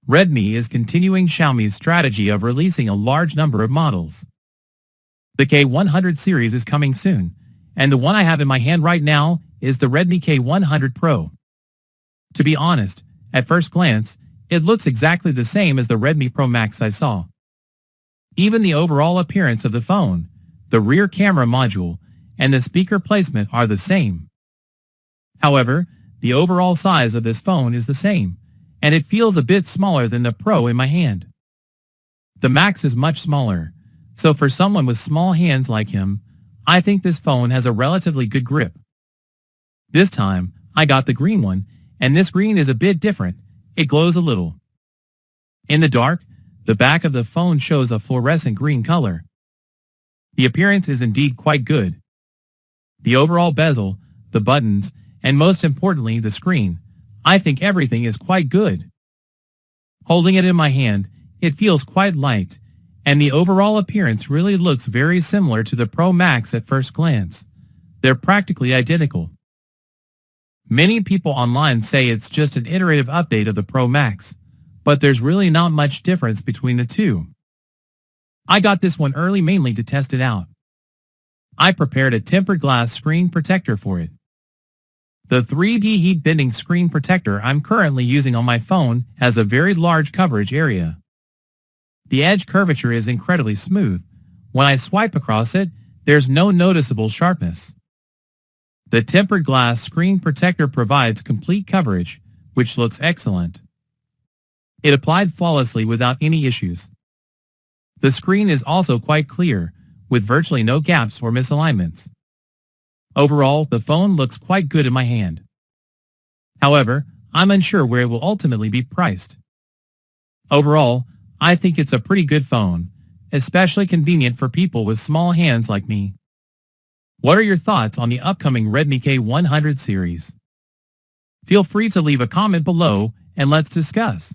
Redmi is continuing Xiaomi's strategy of releasing a large number of models. The K100 series is coming soon, and the one I have in my hand right now is the Redmi K100 Pro. To be honest, at first glance, it looks exactly the same as the Redmi Pro Max I saw. Even the overall appearance of the phone, the rear camera module, and the speaker placement are the same. However, the overall size of this phone is the same, and it feels a bit smaller than the Pro in my hand. The Max is much smaller, so for someone with small hands like him, I think this phone has a relatively good grip. This time, I got the green one, and this green is a bit different. It glows a little. In the dark, the back of the phone shows a fluorescent green color. The appearance is indeed quite good. The overall bezel, the buttons, and most importantly the screen, I think everything is quite good. Holding it in my hand, it feels quite light, and the overall appearance really looks very similar to the Pro Max at first glance. They're practically identical. Many people online say it's just an iterative update of the Pro Max, but there's really not much difference between the two. I got this one early mainly to test it out. I prepared a tempered glass screen protector for it. The 3D heat-bending screen protector I'm currently using on my phone has a very large coverage area. The edge curvature is incredibly smooth. When I swipe across it, there's no noticeable sharpness. The tempered glass screen protector provides complete coverage, which looks excellent. It applied flawlessly without any issues. The screen is also quite clear, with virtually no gaps or misalignments. Overall, the phone looks quite good in my hand. However, I'm unsure where it will ultimately be priced. Overall, I think it's a pretty good phone, especially convenient for people with small hands like me. What are your thoughts on the upcoming Redmi K100 series? Feel free to leave a comment below and let's discuss.